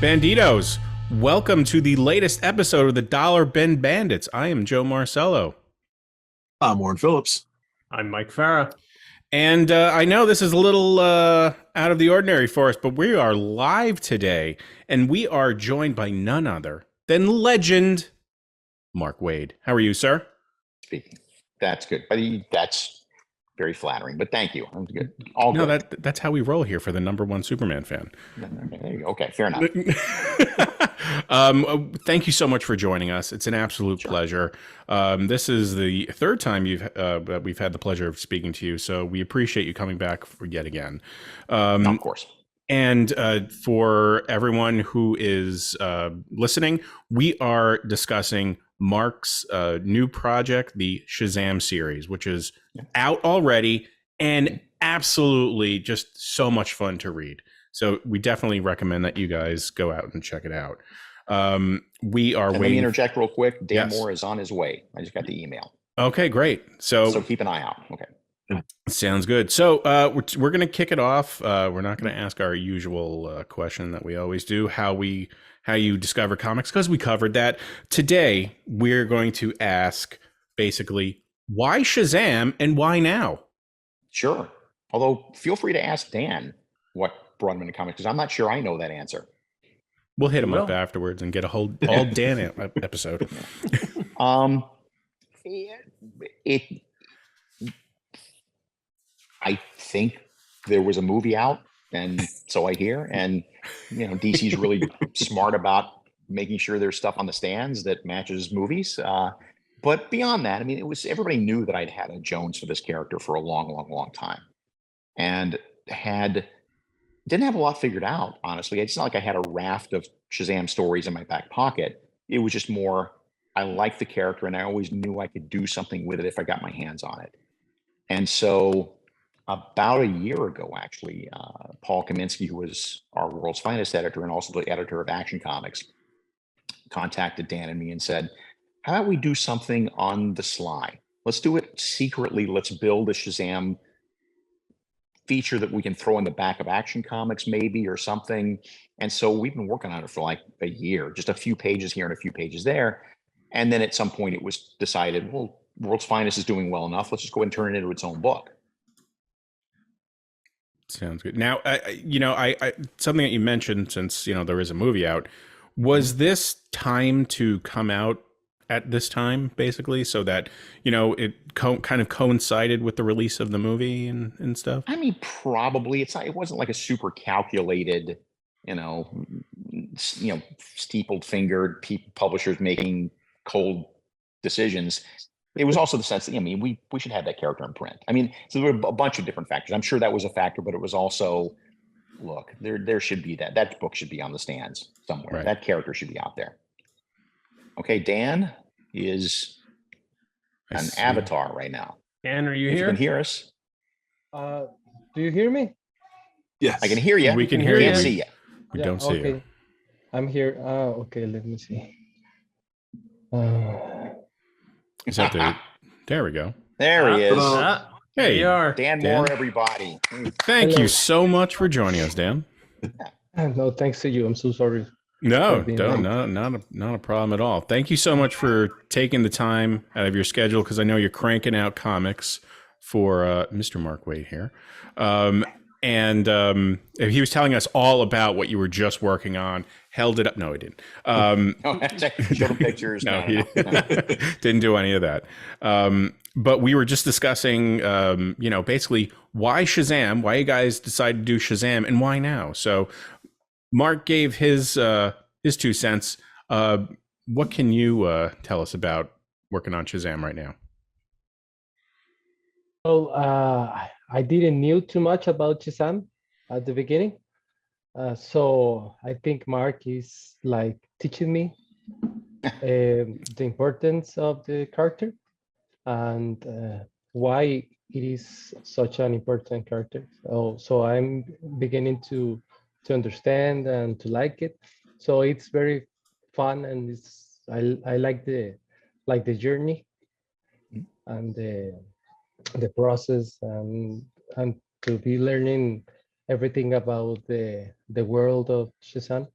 Banditos, welcome to the latest episode of the Dollar Bin Bandits. I am Joe Marcello. I'm Warren Phillips. I'm Mike Farah. And I know this is a little out of the ordinary for us, but we are live today, and we are joined by none other than legend Mark Waid. How are you, sir? Speaking. That's good. That's very flattering, but thank you. I'm good. All no, good. that's how we roll here for the #1 Superman fan. There you go. Okay, fair enough. Thank you so much for joining us. It's an absolute pleasure. This is the third time we've had the pleasure of speaking to you, so we appreciate you coming back for yet again. Of course. And for everyone who is listening, we are discussing Mark's new project, the Shazam series, which is out already and absolutely just so much fun to read. So we definitely recommend that you guys go out and check it out. We are waiting. Let me interject real quick. Dan Yes. Mora is on his way. I just got the email. Okay, great. So keep an eye out. Okay. sounds good. So we're going to kick it off. We're not going to ask our usual question that we always do, how you discover comics, because we covered that. Today, we're going to ask basically, why Shazam and why now? Sure. Although, feel free to ask Dan what brought him into comics, because I'm not sure I know that answer. We'll hit him up afterwards and get a whole all Dan episode. I think there was a movie out, and so I hear, and DC's really smart about making sure there's stuff on the stands that matches movies. But beyond that, I mean, everybody knew that I'd had a Jones for this character for a long time, and didn't have a lot figured out, honestly. It's not like I had a raft of Shazam stories in my back pocket. It was just more, I liked the character, and I always knew I could do something with it if I got my hands on it. And so about a year ago, actually, Paul Kaminsky, who was our world's finest editor and also the editor of Action Comics, contacted Dan and me and said, how about we do something on the sly? Let's do it secretly. Let's build a Shazam feature that we can throw in the back of Action Comics maybe, or something. And so we've been working on it for like a year, just a few pages here and a few pages there. And then at some point it was decided, well, World's Finest is doing well enough. Let's just go and turn it into its own book. Sounds good. Now, I something that you mentioned, since there is a movie out, was this time to come out at this time, basically, so that it kind of coincided with the release of the movie and stuff? I mean, probably. It wasn't like a super calculated, steepled fingered publishers making cold decisions. It was also the sense that, we should have that character in print. I mean, so there were a bunch of different factors. I'm sure that was a factor, but it was also, look, there should be that book should be on the stands somewhere. Right. That character should be out there. Okay, Dan is an avatar right now. Dan, are you If here? you can hear us. Do you hear me? Yes. I can hear you. We can hear Can't you. see you. We don't see you. I'm here. Okay, let me see. Is that the? There we go. There he is. Hey, you are. Dan Dan. Moore, everybody. Thank Hello. you so much for joining us, Dan. No, thanks to you. I'm so sorry. No, being not a problem at all. Thank you so much for taking the time out of your schedule, because I know you're cranking out comics for Mr. Mark Waid here. And he was telling us all about what you were just working on. Held it up. No, he didn't. Show the pictures. No, he didn't do any of that. But we were just discussing, basically why Shazam, why you guys decided to do Shazam, and why now. So Mark gave his 2 cents. What can you tell us about working on Shazam right now? Well, I didn't knew too much about Shazam at the beginning. So I think Mark is like teaching me the importance of the character and why it is such an important character. So I'm beginning to understand and to like it. So it's very fun, and I like the journey and the process, and to be learning everything about the world of Shazam.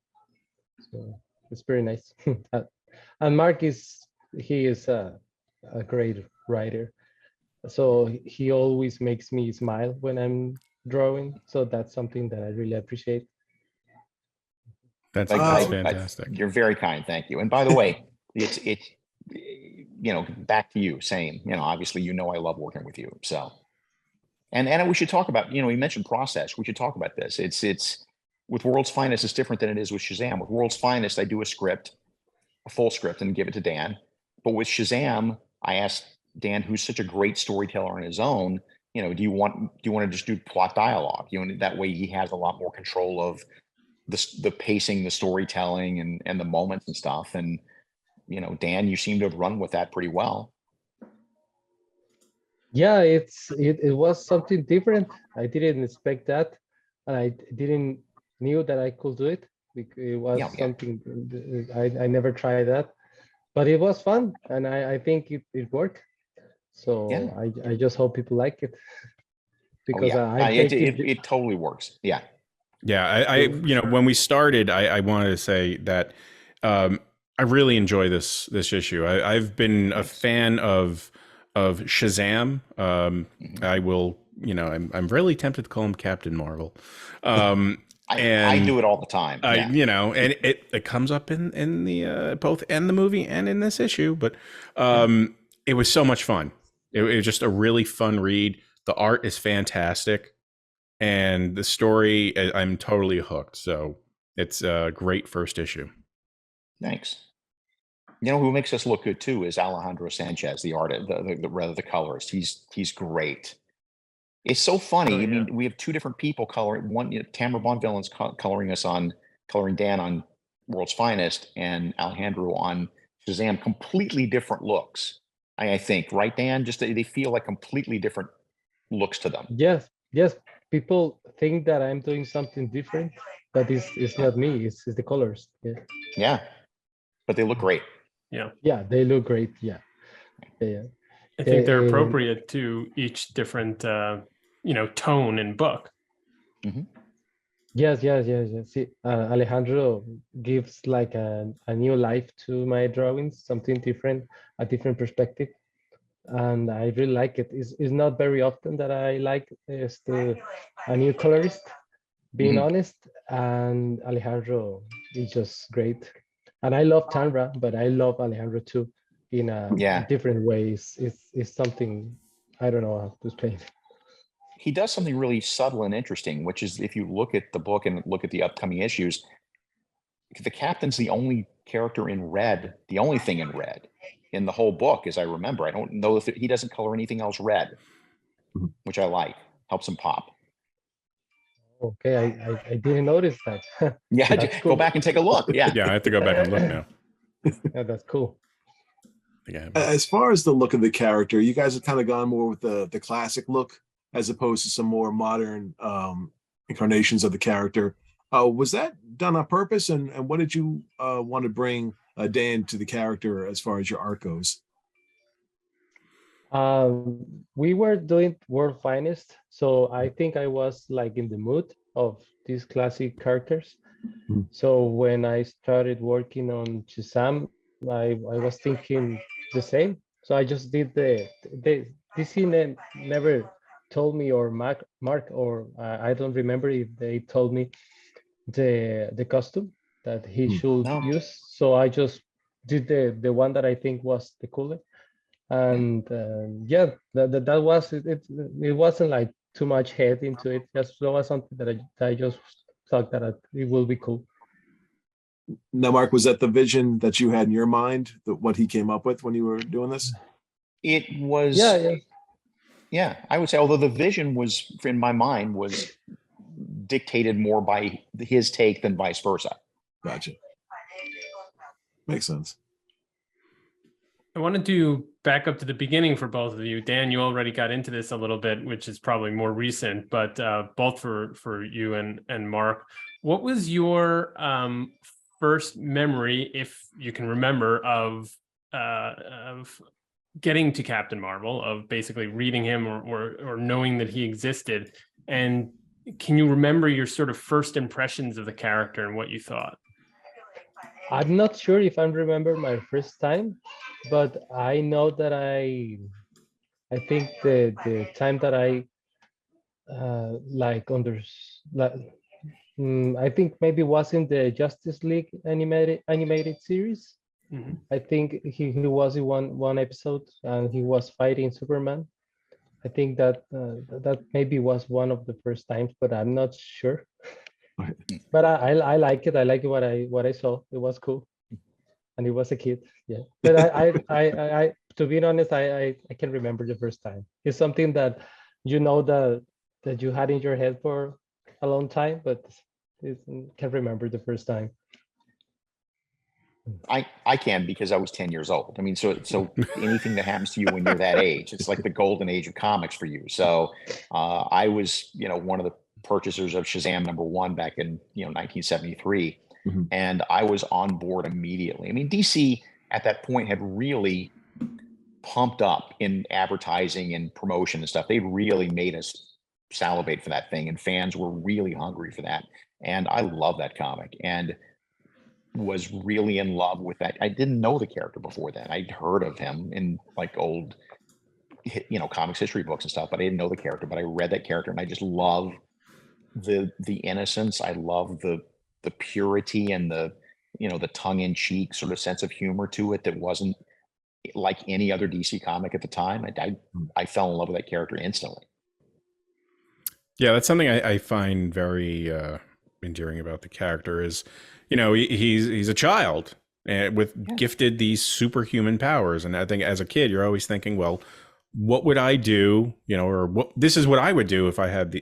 So it's very nice. And Mark is a great writer. So he always makes me smile when I'm drawing. So that's something that I really appreciate. That's, Like, that's I- fantastic. You're very kind. Thank you. And by the way, it's, back to you, same, obviously, I love working with you. So, and we should talk about, you mentioned process. We should talk about this. It's with World's Finest, it's different than it is with Shazam. With World's Finest, I do a full script and give it to Dan. But with Shazam, I asked Dan, who's such a great storyteller on his own, do you want to just do plot dialogue? That way he has a lot more control of the pacing, the storytelling, and the moments and stuff. And Dan, you seem to have run with that pretty well. Yeah, it was something different. I didn't expect that, and I didn't knew that I could do it. It was Yeah. something I never tried that, but it was fun, and I think it worked. So Yeah. I just hope people like it because it totally works. Yeah. Yeah, I when we started, I wanted to say that I really enjoy this issue. I've been a fan of Shazam. I will, I'm really tempted to call him Captain Marvel. I do it all the time. Yeah. And it comes up in the both in the movie and in this issue, but it was so much fun. It was just a really fun read. The art is fantastic. And the story, I'm totally hooked. So it's a great first issue. Thanks. Who makes us look good too is Alejandro Sanchez, the artist, the colorist. He's great. It's so funny. Oh, yeah. I mean, we have two different people coloring. One, Tamara Bonvillain's coloring Dan on World's Finest, and Alejandro on Shazam. Completely different looks. I think, right, Dan? Just they feel like completely different looks to them. Yes. People think that I'm doing something different, but it's not me. It's the colors. Yeah. Yeah, but they look great. Yeah, they look great. Yeah. I think they're appropriate to each different, tone and book. Mm-hmm. Yes. See, Alejandro gives like a new life to my drawings, something different, a different perspective, and I really like it. It's not very often that I like a new colorist, being honest, and Alejandro is just great. And I love Tanra, but I love Alejandro too, in a different ways. It's something I don't know how to explain. He does something really subtle and interesting, which is if you look at the book and look at the upcoming issues, the captain's the only character in red, the only thing in red in the whole book, as I remember. I don't know if he doesn't color anything else red, which I like. Helps him pop. Okay, I didn't notice that. Yeah, That's go cool. back and take a look. Yeah. Yeah, I have to go back and look now. Yeah, that's cool. As far as the look of the character, you guys have kind of gone more with the classic look as opposed to some more modern incarnations of the character. Was that done on purpose? And what did you want to bring Dan to the character as far as your art goes? We were doing World Finest, so I think I was like in the mood of these classic characters. So when I started working on Shazam, I was thinking the same. So I just did DC never told me, or Mark or I don't remember if they told me the costume that he should use. So I just did the one that I think was the coolest. And that was it. It wasn't like too much head into it. Just there was something that I just thought that it will be cool. Now, Mark, was that the vision that you had in your mind, what he came up with when you were doing this? It was. Yeah, I would say, although the vision was, in my mind, was dictated more by his take than vice versa. Gotcha. Makes sense. I wanted to back up to the beginning for both of you. Dan, you already got into this a little bit, which is probably more recent, but both for you and Mark, what was your first memory, if you can remember, of getting to Captain Marvel, of basically reading him or knowing that he existed? And can you remember your sort of first impressions of the character and what you thought? I'm not sure if I remember my first time, but I know that I think the time that I like under like I think maybe was in the Justice League animated series. Mhm. I think he was in one episode and he was fighting Superman. I think that that maybe was one of the first times, but I'm not sure. But I like it. I like what I saw. It was cool, and it was a kid. Yeah, but I to be honest, I can remember the first time. It's something that you know that you had in your head for a long time, but it can remember the first time. I can, because I was 10 years old. I mean, so anything that happens to you when you're that age, it's like the golden age of comics for you. So I was, one of the purchasers of Shazam #1 back in 1973, Mhm. and I was on board immediately. I mean, DC at that point had really pumped up in advertising and promotion and stuff. They really made us salivate for that thing, and fans were really hungry for that. And I love that comic, and was really in love with that. I didn't know the character before then. I'd heard of him in like old, comics history books and stuff, but I didn't know the character. But I read that character, and I just love the innocence. I love the purity and the tongue in cheek sort of sense of humor to it that wasn't like any other DC comic at the time. I fell in love with that character instantly. Yeah, that's something I find very endearing about the character is, he's a child with gifted these superhuman powers. And I think as a kid, you're always thinking, well, what would I do? This is what I would do if I had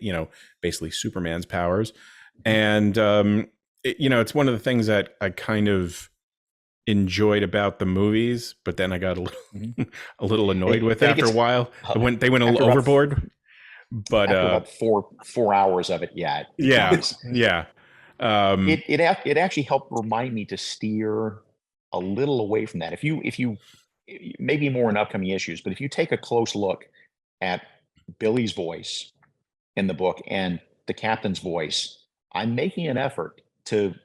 basically Superman's powers. And, it's one of the things that I kind of enjoyed about the movies, but then I got a little annoyed with after a while. They went a little overboard. But after about four hours of it, yeah. It actually helped remind me to steer a little away from that. If you maybe more in upcoming issues, but if you take a close look at Billy's voice in the book and the captain's voice, I'm making an effort to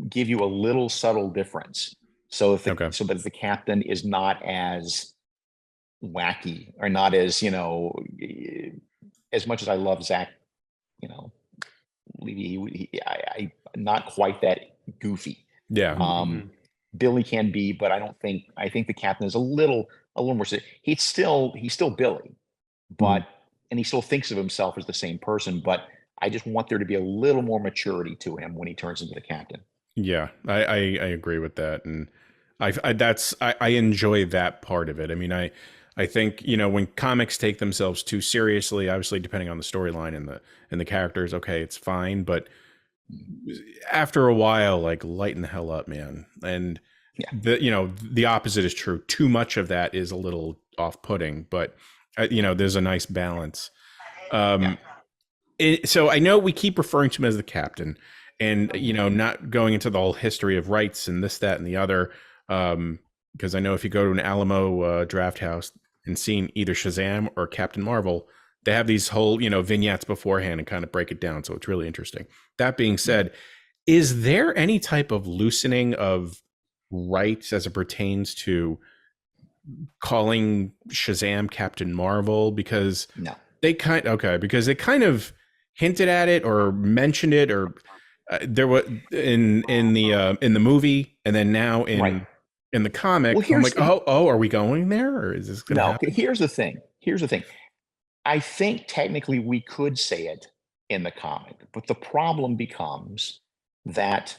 give you a little subtle difference. So that the captain is not as wacky, or not as, as much as I love Zach, Levy, I not quite that goofy. Yeah. Billy can be, but I think the captain is a little more. He's still Billy, but and he still thinks of himself as the same person. But I just want there to be a little more maturity to him when he turns into the captain. Yeah, I agree with that, and I enjoy that part of it. I mean, I think when comics take themselves too seriously, obviously depending on the storyline and the characters, okay, it's fine, but after a while, like, lighten the hell up, man. And the opposite is true. Too much of that is a little off-putting, but there's a nice balance. So I know we keep referring to him as the captain, and not going into the whole history of rights and this, that, and the other, because I know if you go to an Alamo draft house and seeing either Shazam or Captain Marvel, they have these whole vignettes beforehand and kind of break it down, so it's really interesting. That being said, is there any type of loosening of rights as it pertains to calling Shazam Captain Marvel? Because they kind of hinted at it or mentioned it, or there was in the movie, and then now in the comic. Well, I'm like, are we going there, or is this going to happen? Here's the thing. I think technically we could say it in the comic, but the problem becomes that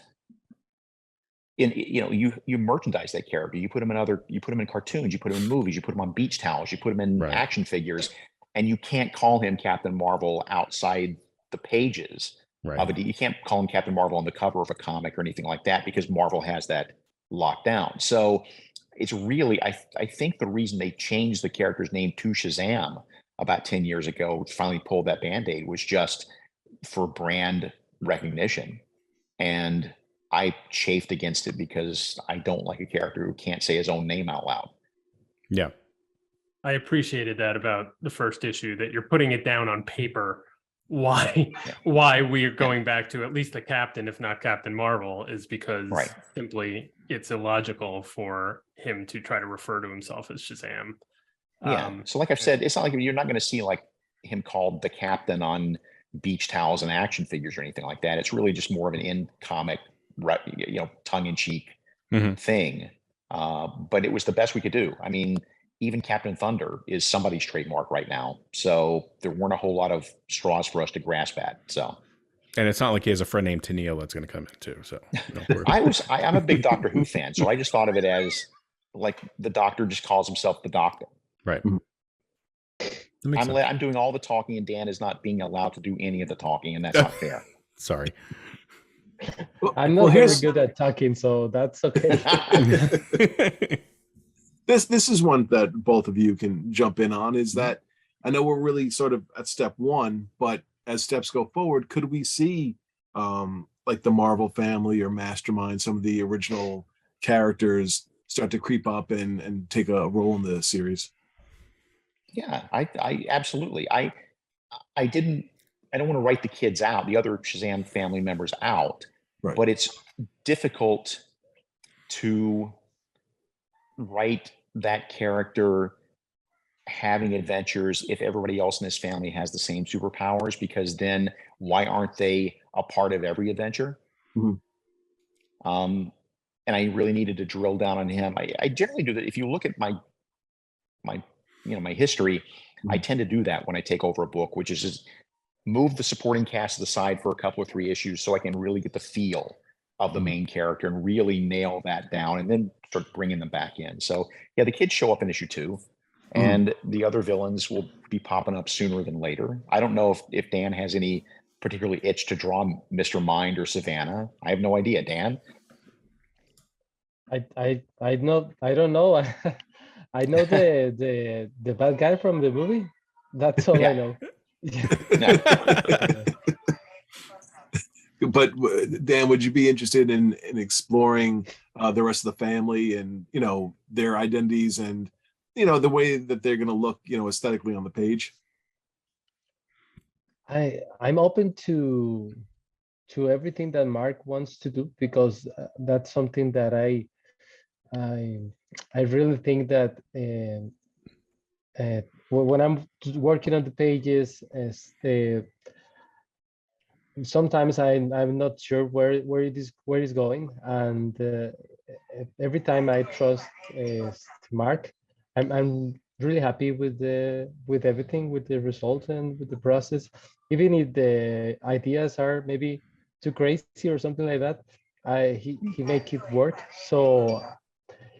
you merchandise that character. You put him in cartoons, you put him in movies, you put him on beach towels, you put him in action figures, and you can't call him Captain Marvel outside the pages of it. You can't call him Captain Marvel on the cover of a comic or anything like that, because Marvel has that locked down. So it's really, I think the reason they changed the character's name to Shazam about 10 years ago, finally pulled that Band-Aid, was just for brand recognition. And I chafed against it because I don't like a character who can't say his own name out loud. Yeah. I appreciated that about the first issue, that you're putting it down on paper why Yeah. why we are going back to at least the Captain, if not Captain Marvel, is because Right. simply it's illogical for him to try to refer to himself as Shazam. Yeah. So like I've said, it's not like you're not going to see like him called the Captain on beach towels and action figures or anything like that. It's really just more of an in comic, tongue in cheek Mhm. thing. But it was the best we could do. I mean, even Captain Thunder is somebody's trademark right now. So there weren't a whole lot of straws for us to grasp at. So, And it's not like he has a friend named Tennille that's going to come in too. So don't worry. I'm a big Doctor Who fan. So I just thought of it as like the Doctor just calls himself the Doctor. Right. Mhm. That makes sense. I'm doing all the talking and Dan is not being allowed to do any of the talking, and that's not fair. Sorry. I'm not very good at talking, so that's okay. This is one that both of you can jump in on, is that I know we're really sort of at step one, but as steps go forward, could we see like the Marvel family or Mastermind, some of the original characters start to creep up and take a role in the series? Yeah, I absolutely. I don't want to write the kids out, the other Shazam family members out, Right. but it's difficult to write that character having adventures if everybody else in his family has the same superpowers, because then why aren't they a part of every adventure? Mhm. And I really needed to drill down on him. I generally do that. If you look at my history, I tend to do that when I take over a book, which is just move the supporting cast to the side for a couple or three issues so I can really get the feel of the main character and really nail that down and then start bringing them back in. So yeah, the kids show up in issue 2 and the other villains will be popping up sooner than later. I don't know if Dan has any particularly itch to draw Mr. Mind or Savannah. I have no idea. Dan? I don't know. I know the bad guy from the movie. That's all I know. But Dan, would you be interested in exploring the rest of the family and their identities and the way that they're going to look aesthetically on the page? I'm open to everything that Mark wants to do, because that's something that I really think that when I'm working on the pages, sometimes I'm not sure where it's going, and every time I trust Mark, I'm really happy with everything, with the result and with the process, even if the ideas are maybe too crazy or something like that. He make it work. So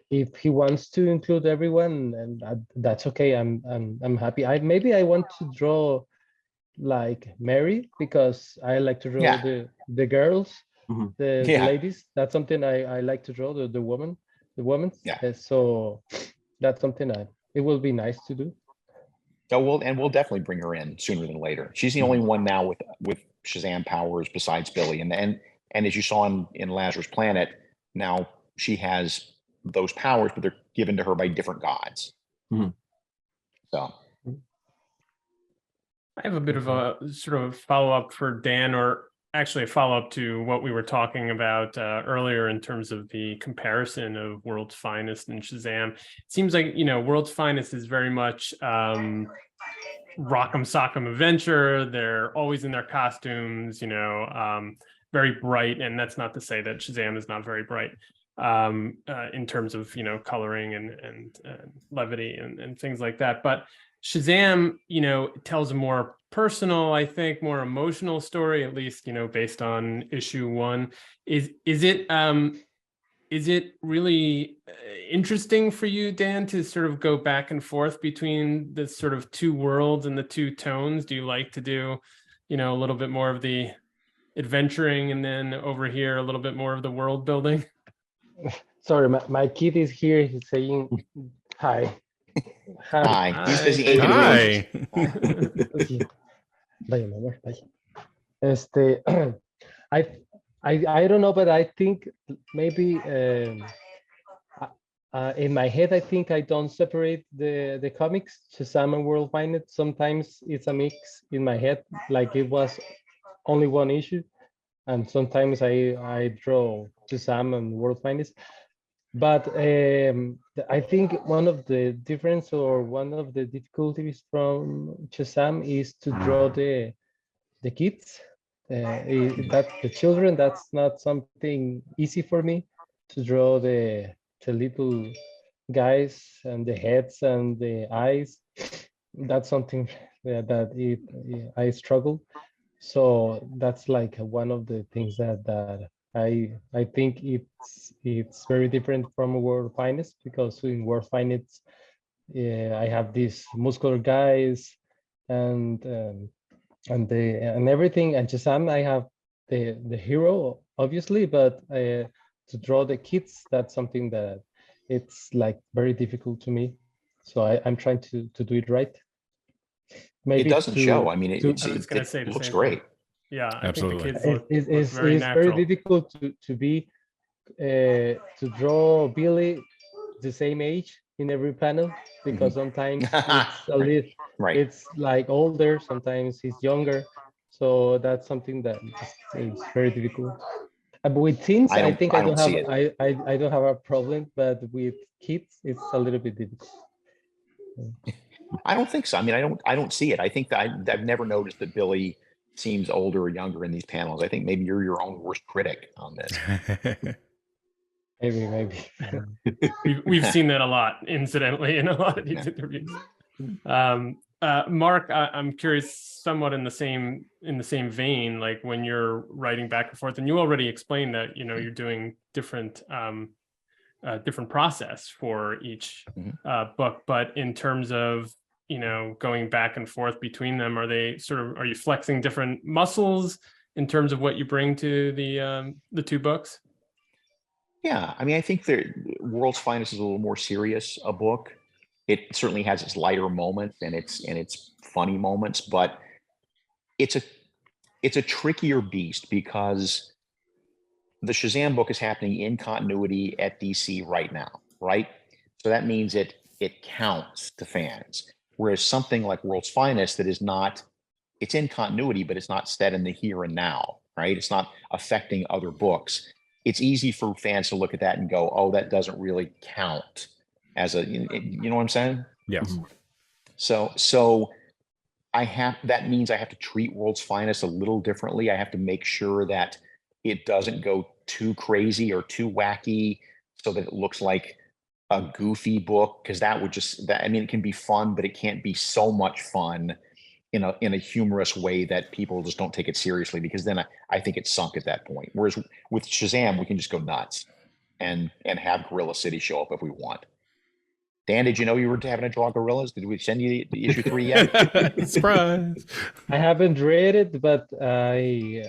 if he wants to include everyone, and that's okay. I'm happy. I want to draw like Mary, because I like to draw the girls, the ladies. That's something I like to draw, the woman. So that's something it will be nice to do. Oh, we'll definitely bring her in sooner than later. She's the only one now with Shazam powers besides Billy, and as you saw in Lazarus Planet, now she has those powers, but they're given to her by different gods. So I have a bit of a sort of follow-up for Dan, or actually a follow-up to what we were talking about earlier in terms of the comparison of World's Finest and Shazam. It seems like, World's Finest is very much rock'em sock'em adventure. They're always in their costumes, very bright. And that's not to say that Shazam is not very bright in terms of, coloring and levity and things like that. But Shazam, tells a more personal, I think, more emotional story, at least, based on issue 1. Is it really interesting for you, Dan, to sort of go back and forth between the sort of two worlds and the two tones? Do you like to do, a little bit more of the adventuring and then over here a little bit more of the world building? Sorry, my kid is here. He's saying hi. Hi. He's busy eating. Hi. Vaya, mi amor, vaya. I don't know, but I think maybe in my head, I think I don't separate the comics, Shazam and World Finest. Sometimes it's a mix in my head, like it was only one issue, and sometimes I draw Shazam and World Finest. But I think one of the difference or one of the difficulties from Shazam is to draw the kids, that the children. That's not something easy for me to draw the little guys and the heads and the eyes. That's something I struggle. So that's like one of the things that I think it's very different from World Finest, because in World Finest I have these muscular guys and and everything, and Shazam I have the hero obviously, but to draw the kids, that's something that it's like very difficult to me. So I'm trying to do it right. It doesn't show. I mean, I was going to say it the looks same great. thing. Yeah, I Absolutely. think the kids look It's very natural. very difficult to be to draw Billy the same age in every panel, because sometimes it's a little, Right. it's like older, sometimes he's younger. So that's something that is very difficult. But with teens, I think I don't have I don't have a problem, but with kids, it's a little bit difficult. I don't think so. I mean, I don't see it. I think that I've never noticed that Billy seems older or younger in these panels. I think maybe you're your own worst critic on this. Maybe. We've seen that a lot, incidentally, in a lot of these interviews. Mark, I'm curious, somewhat in the same vein, like when you're writing back and forth, and you already explained that you're doing different process for each book, but in terms of going back and forth between them, are you flexing different muscles in terms of what you bring to the two books? Yeah, I mean, I think the World's Finest is a little more serious a book. It certainly has its lighter moments and its funny moments, but it's a trickier beast because the Shazam book is happening in continuity at DC right now, right? So that means it counts to fans. Whereas something like World's Finest that is not, it's in continuity, but it's not set in the here and now, right? It's not affecting other books. It's easy for fans to look at that and go, oh, that doesn't really count as a, you know what I'm saying? Yes. So that means I have to treat World's Finest a little differently. I have to make sure that it doesn't go too crazy or too wacky so that it looks like a goofy book, because it can be fun, but it can't be so much fun in a humorous way that people just don't take it seriously, because then I think it's sunk at that point. Whereas with Shazam, we can just go nuts and have Gorilla City show up if we want. Dan, did you know you were having to draw gorillas? Did we send you the issue 3 yet? Surprise! I haven't read it, but I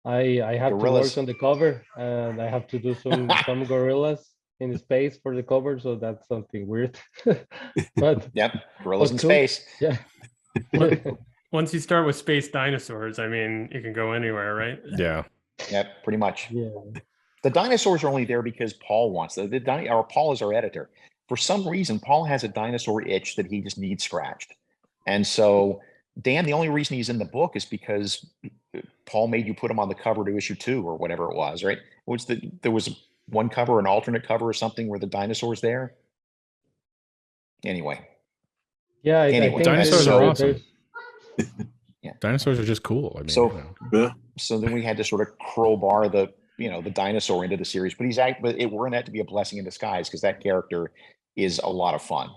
have Gorillas. to work on the cover, and I have to do some gorillas in space for the cover, so that's something weird. But yep, gorillas in cool. space. Yeah. Once you start with space dinosaurs, I mean, you can go anywhere, right? Yeah. Yep, pretty much. Yeah. The dinosaurs are only there because Paul wants them. Or Paul is our editor. For some reason, Paul has a dinosaur itch that he just needs scratched. And so, Dan, the only reason he's in the book is because Paul made you put him on the cover to issue 2 or whatever it was, right? There was one cover, an alternate cover or something where the dinosaur's there? Anyway. Yeah, I think dinosaurs are awesome. Yeah. Dinosaurs are just cool. I mean, so then we had to sort of crowbar the dinosaur into the series, but we're in that to be a blessing in disguise, because that character is a lot of fun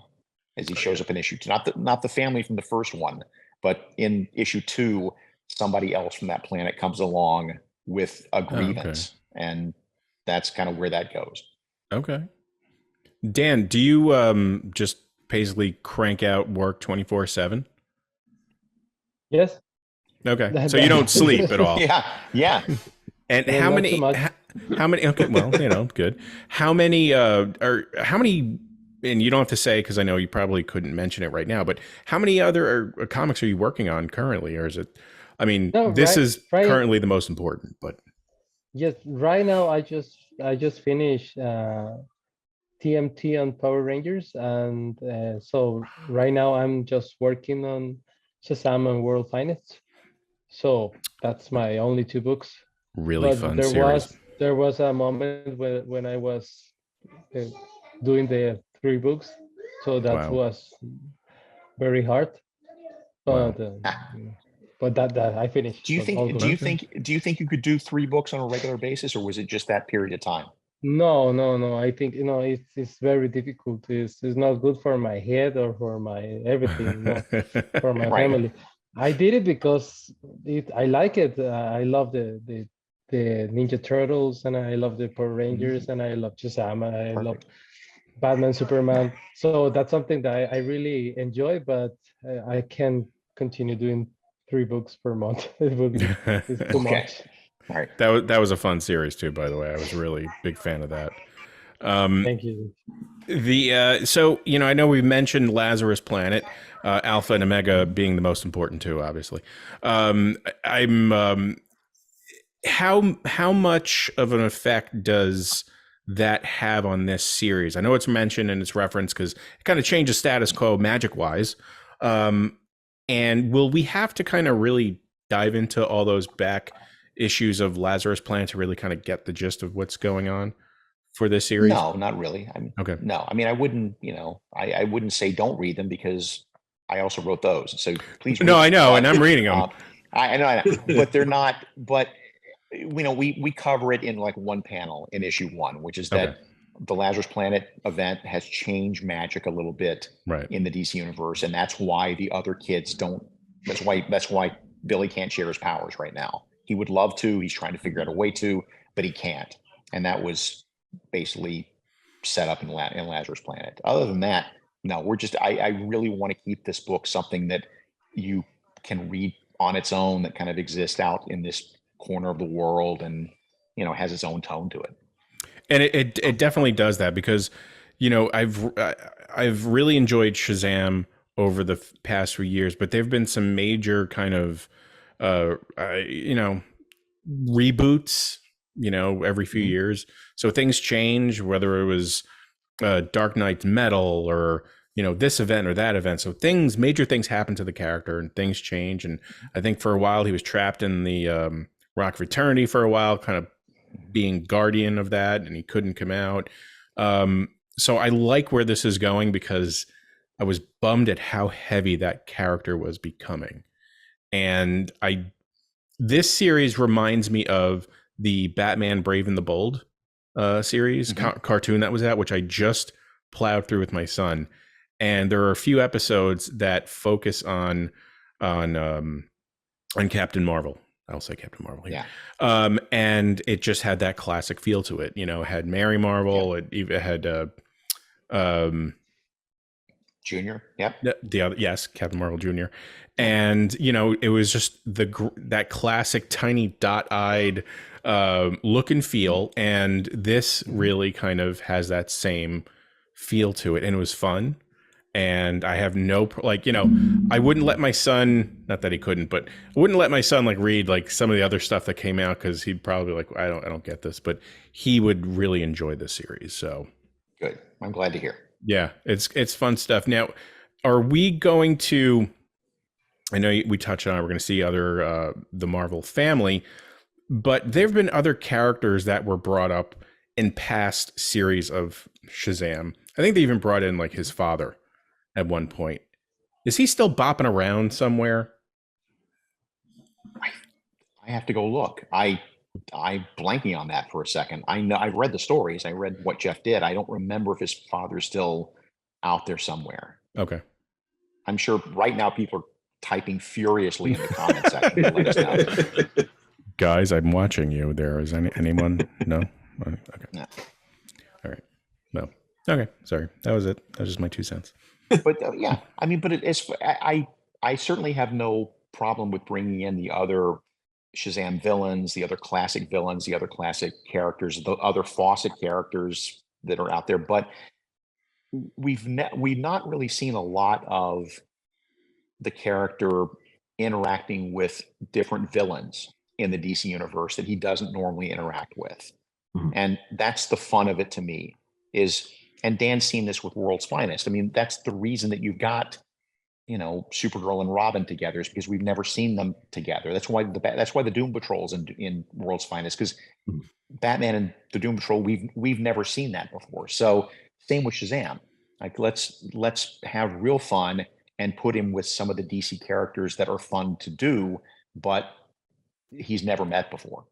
as he shows up in issue 2. Not the family from the first one, but in issue 2, somebody else from that planet comes along with a grievance, and that's kind of where that goes. Okay. Dan, do you just basically crank out work 24/7? Yes. Okay. So you don't sleep at all. Yeah. And how many? Okay, well, good. How many? And you don't have to say, because I know you probably couldn't mention it right now. But how many other comics are you working on currently, or is it? I mean, this is currently the most important. But yes, right now I just finished TMT and Power Rangers, and so right now I'm just working on Shazam and World Finest. So that's my only 2 books. Really But fun there series. was a moment when I was uh, doing the 3 books, so that Wow. was very hard. Wow. But that I finished. Do you So all think? good. Do you think you could do 3 books on a regular basis, or was it just that period of time? No. I think it's very difficult. It's not good for my head or for my everything. No, for my Right. family. I did it because I like it. I love the Ninja Turtles, and I love the Power Rangers, and I love Shazam, and I love Perfect. Batman, Superman. So that's something that I really enjoy, but I can't continue doing 3 books per month. It's too Okay. much. All right. That was a fun series too, by the way. I was really big fan of that. Thank you. So I know we mentioned Lazarus Planet, Alpha and Omega being the most important two, obviously. How much of an effect does that have on this series? I know it's mentioned and it's referenced because it kind of changes status quo magic wise. And will we have to kind of really dive into all those back issues of Lazarus Planet to really kind of get the gist of what's going on for this series? No, not really. Okay. No, I mean, I wouldn't. I wouldn't say don't read them because I also wrote those. So please. No, I know, but, and I'm reading them. I know, but they're not. But we cover it in like one panel in issue 1, which is that the Lazarus Planet event has changed magic a little bit in the DC universe, and that's why the other kids don't. That's why Billy can't share his powers right now. He would love to. He's trying to figure out a way to, but he can't. And that was basically set up in Lazarus Planet. Other than that, no. We're just. I really want to keep this book something that you can read on its own, that kind of exists out in this corner of the world, and has its own tone to it. And it definitely does that because I've really enjoyed Shazam over the past few years, but there've been some major kind of reboots every few years, so things change, whether it was Dark Knight's Metal or this event or that event. So major things happen to the character and things change. And I think for a while he was trapped in the Rock of Eternity for a while, kind of being guardian of that, and he couldn't come out. So I like where this is going because I was bummed at how heavy that character was becoming. And this series reminds me of the Batman Brave and the Bold series cartoon that was out, which I just plowed through with my son. And there are a few episodes that focus on Captain Marvel. I'll say Captain Marvel here. Yeah. And it just had that classic feel to it. It had Mary Marvel. It even had Junior. Yep. The other, yes, Captain Marvel Jr. And it was just that classic tiny dot-eyed look and feel. And this really kind of has that same feel to it, and it was fun. And I have I wouldn't let my son, not that he couldn't, but I wouldn't let my son read some of the other stuff that came out, because he'd probably be I don't get this, but he would really enjoy this series. So good. I'm glad to hear. Yeah, it's fun stuff. Now, are we going to, I know we touched on it, we're going to see other, the Marvel family, but there've been other characters that were brought up in past series of Shazam. I think they even brought in his father at one point. Is he still bopping around somewhere? I have to go look. I'm blanking on that for a second. I know I've read the stories. I read what Jeff did. I don't remember if his father's still out there somewhere. Okay. I'm sure right now people are typing furiously in the comment section to let us know. Guys, I'm watching you. There is anyone? No? Okay. No. All right. No. Okay. Sorry. That was it. That was just my 2 cents. But yeah, I mean, but I certainly have no problem with bringing in the other Shazam villains, the other classic villains, the other classic characters, the other Fawcett characters that are out there. But we've not really seen a lot of the character interacting with different villains in the DC universe that he doesn't normally interact with. Mm-hmm. And that's the fun of it to me, is and Dan's seen this with World's Finest. I mean, that's the reason that you've got, you know, Supergirl and Robin together, is because we've never seen them together. That's why the Doom Patrol's in World's Finest, because Batman and the Doom Patrol, we've never seen that before. So same with Shazam. Like, let's have real fun and put him with some of the DC characters that are fun to do, but he's never met before.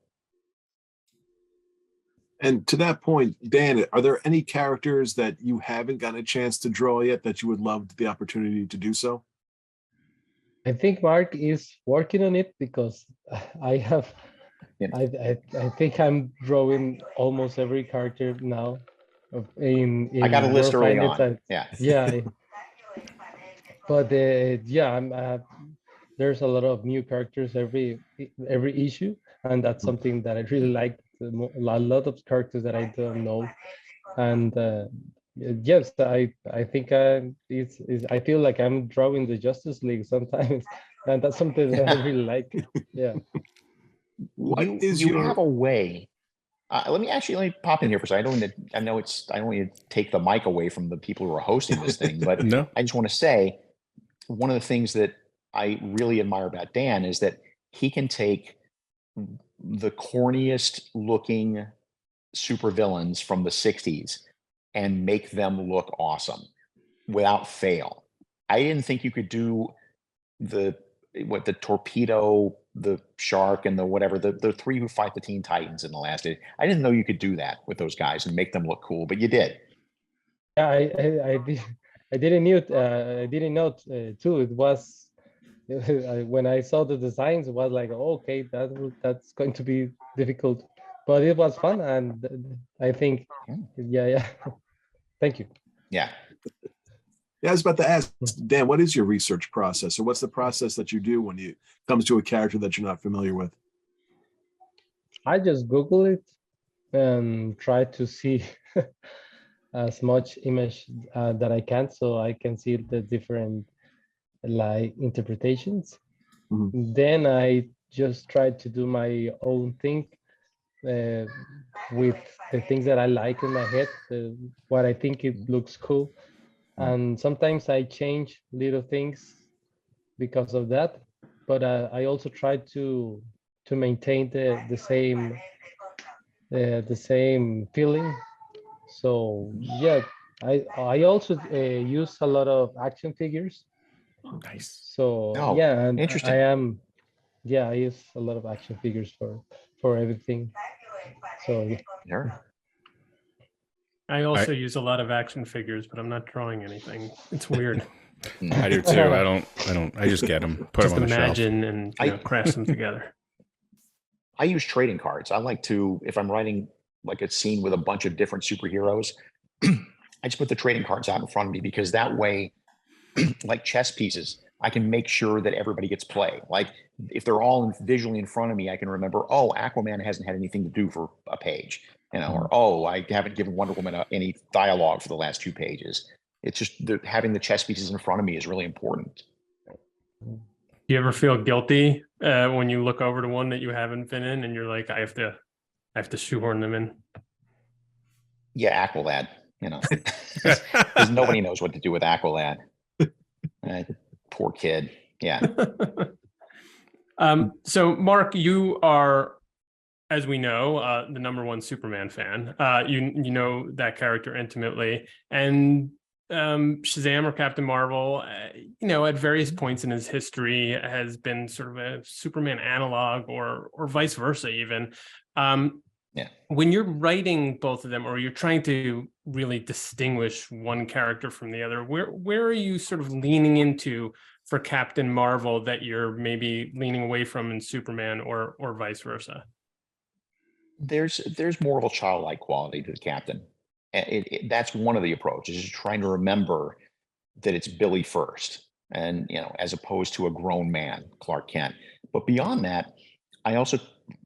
And to that point, Dan, are there any characters that you haven't gotten a chance to draw yet that you would love the opportunity to do so? I think Mark is working on it, because I have, I think I'm drawing almost every character now. In I got a list World early Finest, on. Yeah. Yeah. But yeah, there's a lot of new characters every issue, and that's something that I really like. A lot of characters that I don't know, and yes, I think I feel like I'm drawing the Justice League sometimes, and that's something that I really like. Yeah. You have a way. Let me pop in here for a second. I don't want to take the mic away from the people who are hosting this thing, but No. I just want to say, one of the things that I really admire about Dan is that he can take the corniest looking supervillains from the 60s and make them look awesome without fail. I didn't think you could do the torpedo, the shark, and the whatever, the three who fight the Teen Titans in the last day. I didn't know you could do that with those guys and make them look cool, but you did. Yeah, I did. I didn't know too. It was when I saw the designs, it was like, oh, okay, that's going to be difficult, but it was fun, and I think, yeah. Thank you. Yeah. Yeah, I was about to ask, Dan, what is your research process, or what's the process that you do when it comes to a character that you're not familiar with? I just Google it and try to see as much image that I can, so I can see the different like interpretations. Then I just try to do my own thing with the things that I like in my head, what I think it looks cool. And sometimes I change little things because of that, but I also try to maintain the same feeling. So yeah, I also use a lot of action figures. Nice. So Oh, yeah, and interesting. I use a lot of action figures for everything. So yeah. Sure. I also use a lot of action figures, but I'm not drawing anything. It's weird. I do too. I just get them, put Just them on the shelf. imagine and craft them together. I use trading cards. I like to, if I'm writing like a scene with a bunch of different superheroes, I just put the trading cards out in front of me, because that way, like chess pieces, I can make sure that everybody gets play. Like, if they're all visually in front of me, I can remember, oh, Aquaman hasn't had anything to do for a page, or, oh, I haven't given Wonder Woman any dialogue for the last 2 pages. It's just having the chess pieces in front of me is really important. Do you ever feel guilty when you look over to one that you haven't been in, and you're like, I have to shoehorn them in? Yeah, Aqualad, because nobody knows what to do with Aqualad. Poor kid. Yeah. So Mark, you are, as we know, the #1 Superman fan. You know that character intimately, and Shazam or Captain Marvel, at various points in his history has been sort of a Superman analog, or vice versa even. When you're writing both of them, or you're trying to really distinguish one character from the other, where are you sort of leaning into for Captain Marvel that you're maybe leaning away from in Superman, or vice versa? There's more of a childlike quality to the Captain. That's one of the approaches, is trying to remember that it's Billy first, and as opposed to a grown man, Clark Kent. But beyond that, I also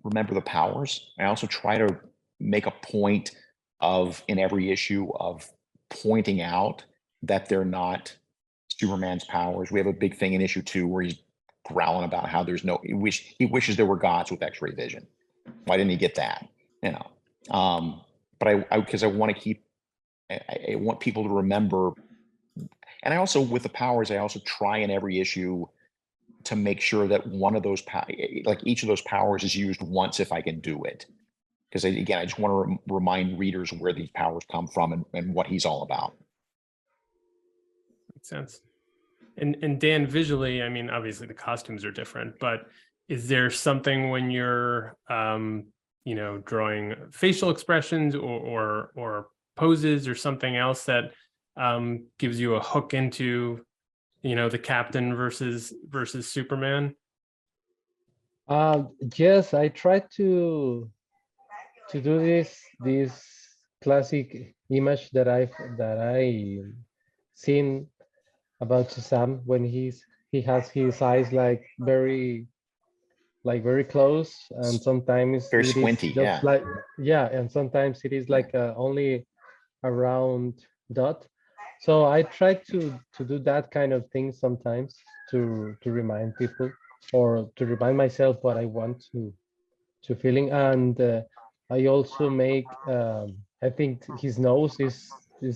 remember the powers. I also try to make a point of, in every issue, of pointing out that they're not Superman's powers. We have a big thing in issue 2 where he's growling about how he wishes there were gods with X-ray vision. Why didn't he get that? But because I want to keep I want people to remember. And I also, with the powers, I also try in every issue to make sure that one of those, like each of those powers is used once if I can do it. Because again, I just want to remind readers where these powers come from and what he's all about. Makes sense. And Dan, visually, I mean, obviously the costumes are different, but is there something when you're, drawing facial expressions or poses or something else that gives you a hook into, the Captain versus Superman? Yes, I tried to do this classic image that I seen about Shazam when he has his eyes like very close, and sometimes Very it is squinty, just yeah. like and sometimes it is like only a round dot. So I try to do that kind of thing sometimes to remind people or to remind myself what I want to feeling. And I also make I think his nose is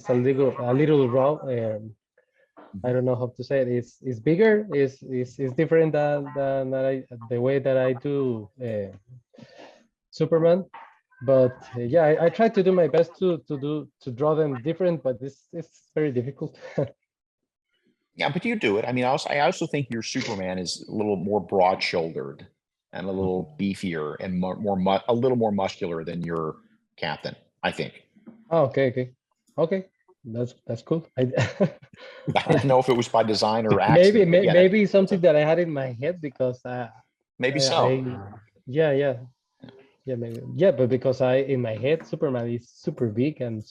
a little raw. I don't know how to say it. It's bigger. Is different than the way that I do Superman. But yeah, I try to do my best to draw them different, but it's very difficult. Yeah, but you do it. I mean, I also think your Superman is a little more broad-shouldered and a little beefier and a little more muscular than your Captain, I think. Oh, okay. That's cool. I didn't know if it was by design or accident. Maybe something that I had in my head because maybe so. Maybe but because in my head Superman is super big and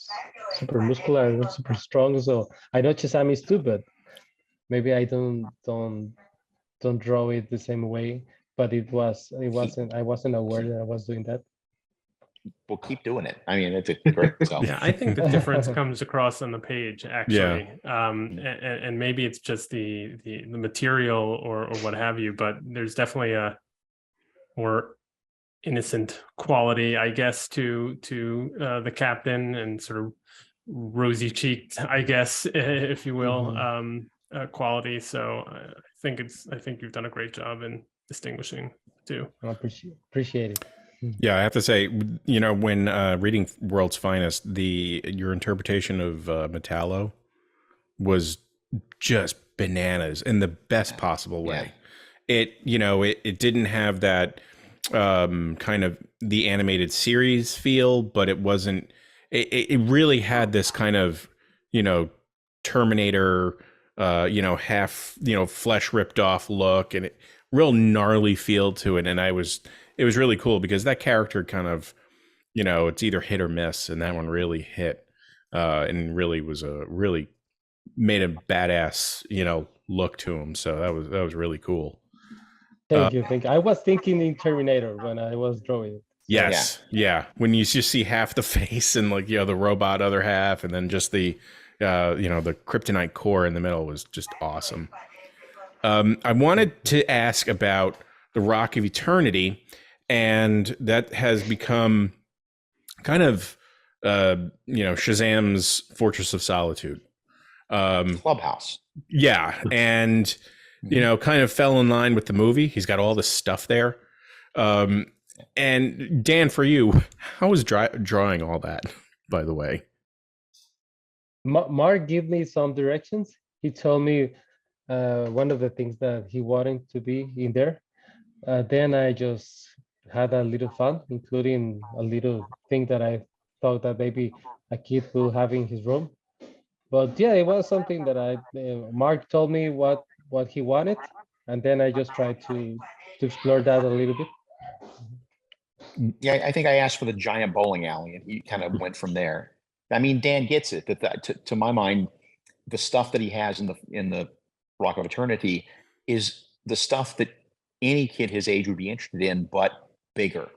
super muscular and super strong, so I know Shazam is too, but maybe I don't draw it the same way. But I wasn't aware that I was doing that. We'll keep doing it. I mean, it's great. So. Yeah, I think the difference comes across on the page, actually. Yeah. And maybe it's just the material or what have you, but there's definitely a more innocent quality, I guess, to the Captain, and sort of rosy cheeked, I guess, if you will, quality. So I think you've done a great job in distinguishing too. I appreciate it. Yeah, I have to say, when reading World's Finest, your interpretation of Metallo was just bananas in the best possible way. Yeah. It didn't have that kind of the animated series feel, but it wasn't. It really had this kind of Terminator, half flesh ripped off look, and real gnarly feel to it, and it was really cool because that character kind of, it's either hit or miss, and that one really hit, and really made a badass, look to him. So that was really cool. Thank you. I was thinking in Terminator when I was drawing it. Yes, yeah. When you just see half the face and the robot other half, and then just the kryptonite core in the middle was just awesome. I wanted to ask about the Rock of Eternity. And that has become kind of, Shazam's Fortress of Solitude. Clubhouse. Yeah. And, kind of fell in line with the movie. He's got all this stuff there. And Dan, for you, how was drawing all that, by the way? Mark gave me some directions. He told me one of the things that he wanted to be in there. Then I just had a little fun, including a little thing that I thought that maybe a kid will have in his room. But yeah, it was something that Mark told me what he wanted, and then I just tried to explore that a little bit. Yeah, I think I asked for the giant bowling alley, and he kind of went from there. I mean, Dan gets it. To my mind, the stuff that he has in the Rock of Eternity is the stuff that any kid his age would be interested in, but bigger,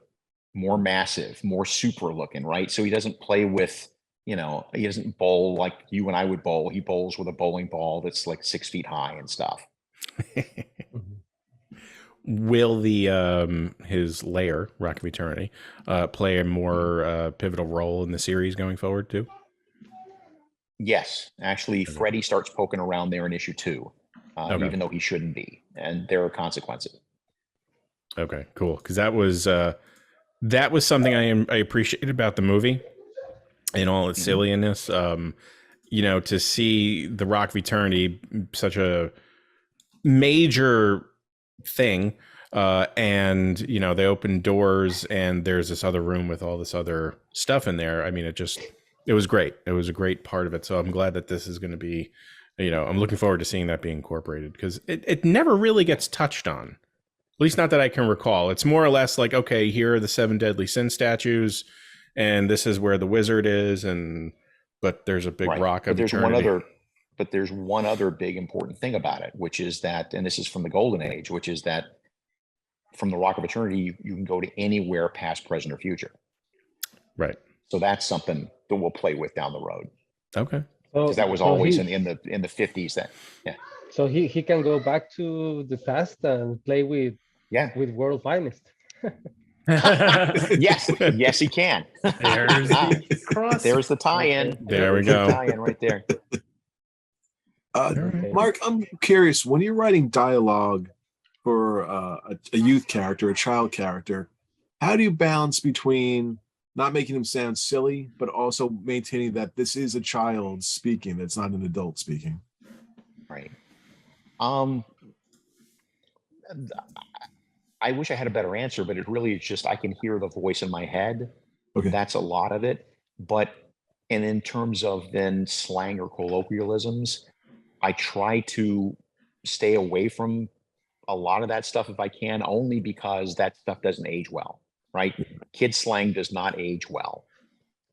more massive, more super looking, right? So he doesn't play with, he doesn't bowl like you and I would bowl. He bowls with a bowling ball that's like 6 feet high and stuff. Will his lair, Rock of Eternity, play a more pivotal role in the series going forward too? Yes, actually, Okay. Freddy starts poking around there in issue 2, Okay. even though he shouldn't be, and there are consequences. Okay, cool. Because that was something I appreciated about the movie and all its silliness. You know, to see the Rock of Eternity, such a major thing, and you know they open doors and there's this other room with all this other stuff in there. I mean, it was great. It was a great part of it. So I'm glad that this is going to be, you know, I'm looking forward to seeing that being incorporated because it never really gets touched on. At least not that I can recall. It's more or less like, okay, here are the 7 deadly sin statues, and this is where the wizard is, but there's a big rock of eternity. But there's one other big important thing about it, which is that, and this is from the Golden Age, which is that from the Rock of Eternity, you can go to anywhere past, present, or future. Right. So that's something that we'll play with down the road. Okay. Because that was always in the 50s then. Yeah. So he can go back to the past and play with World Finest. Yes, he can. There's the cross. There's the tie-in. There we go. The tie-in right there. Mark, I'm curious, when you're writing dialogue for a youth character, a child character, how do you balance between not making him sound silly, but also maintaining that this is a child speaking, that's not an adult speaking? Right. I wish I had a better answer, but it really is just I can hear the voice in my head. Okay. That's a lot of it. And in terms of then slang or colloquialisms, I try to stay away from a lot of that stuff if I can, only because that stuff doesn't age well, right? Kid slang does not age well.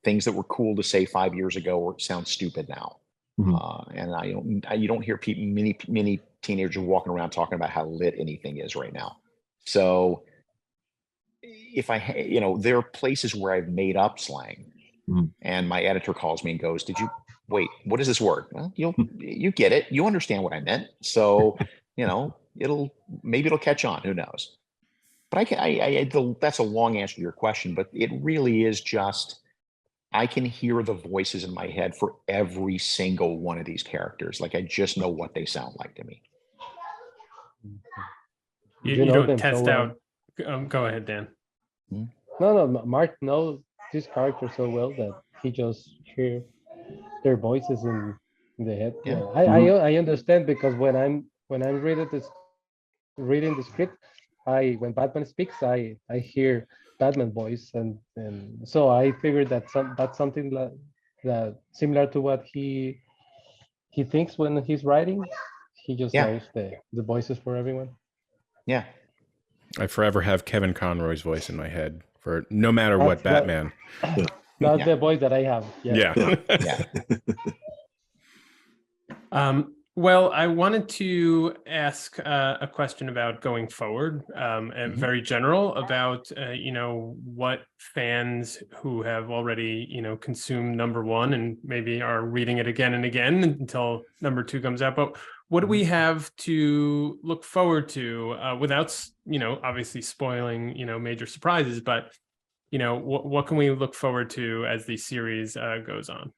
Things that were cool to say 5 years ago sound stupid now. And you don't hear many teenagers walking around talking about how lit anything is right now. So if there are places where I've made up slang and my editor calls me and goes, wait, what is this word? Well, you get it. You understand what I meant. So, maybe it'll catch on. Who knows? But that's a long answer to your question, but it really is just, I can hear the voices in my head for every single one of these characters. Like I just know what they sound like to me. You don't test out. Go ahead, Dan. No, Mark knows this character so well that he just hears their voices in the head. Yeah. I understand, because when I'm reading the script, when Batman speaks, I hear Batman voice, and so I figured that that's something that similar to what he thinks when he's writing. He just knows the voices for everyone. Yeah. I forever have Kevin Conroy's voice in my head for no matter what Batman. That's the voice that I have. Yeah. Well, I wanted to ask a question about going forward, and very general about, what fans who have already, consumed number 1 and maybe are reading it again and again until number 2 comes out. But what do we have to look forward to without, obviously spoiling, major surprises, but, what can we look forward to as the series goes on?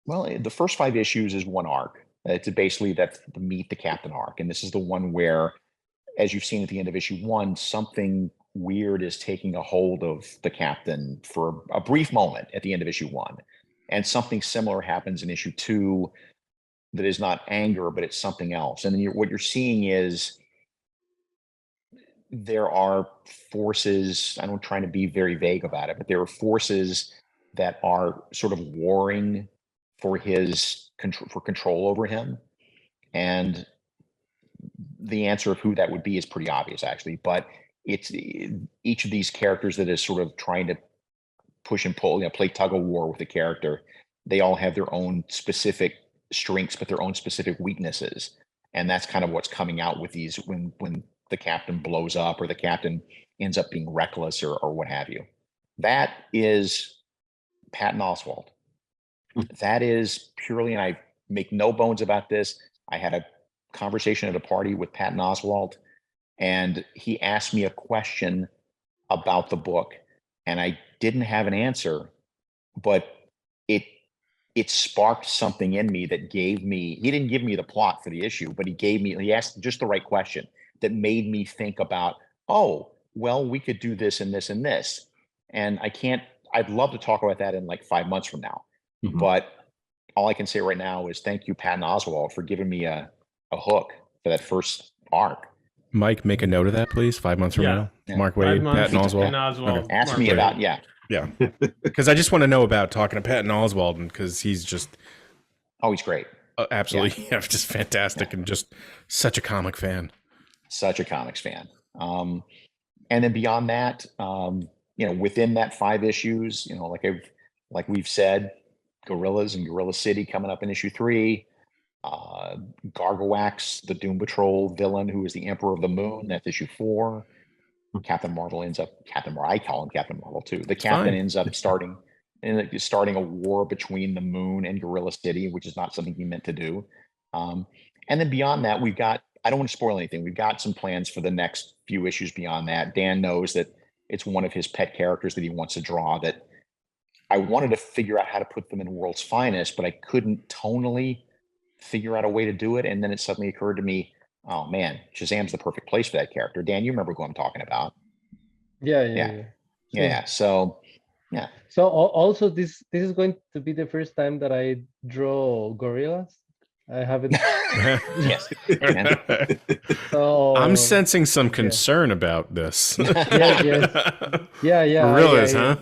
Well, the first 5 issues is one arc. It's basically that's the Meet the Captain arc. And this is the one where, as you've seen at the end of issue 1, something weird is taking a hold of the Captain for a brief moment at the end of issue 1. And something similar happens in issue 2 that is not anger, but it's something else. And then what you're seeing is there are forces, I'm trying to be very vague about it, but there are forces that are sort of warring for control over him. And the answer of who that would be is pretty obvious, actually. But it's each of these characters that is sort of trying to push and pull, play tug of war with the character. They all have their own specific strengths, but their own specific weaknesses. And that's kind of what's coming out with these when the Captain blows up or the Captain ends up being reckless or what have you. That is Patton Oswalt. That is purely, and I make no bones about this, I had a conversation at a party with Patton Oswalt, and he asked me a question about the book, and I didn't have an answer, but it sparked something in me that he didn't give me the plot for the issue, but he asked just the right question that made me think about, oh, well, we could do this and this and this. And I'd love to talk about that in like 5 months from now. Mhm. But all I can say right now is thank you, Patton Oswalt, for giving me a hook for that first arc. Mike, make a note of that, please. 5 months from now. Yeah. Mark 5 Waid, months, Patton Oswalt. Oswalt. Ask Mark me Waid. about, Yeah. Because I just want to know about talking to Patton Oswalt, because he's just oh, he's great. absolutely just fantastic and just such a comic fan. Such a comics fan. And then beyond that, within that 5 issues, like we've said, Gorillas and Gorilla City coming up in issue 3. Gargowax, the Doom Patrol villain who is the Emperor of the Moon, that's issue 4. Captain Marvel, I call him Captain Marvel too. The captain fine. ends up starting a war between the Moon and Gorilla City, which is not something he meant to do. And then beyond that, I don't want to spoil anything. We've got some plans for the next few issues beyond that. Dan knows that it's one of his pet characters that he wants to draw, that I wanted to figure out how to put them in World's Finest, but I couldn't tonally figure out a way to do it. And then it suddenly occurred to me, oh man, Shazam's the perfect place for that character. Dan, you remember who I'm talking about. Yeah. So, yeah. So also this is going to be the first time that I draw gorillas. I haven't. Yes. So I'm sensing some concern about this. Yeah. Gorillas, huh?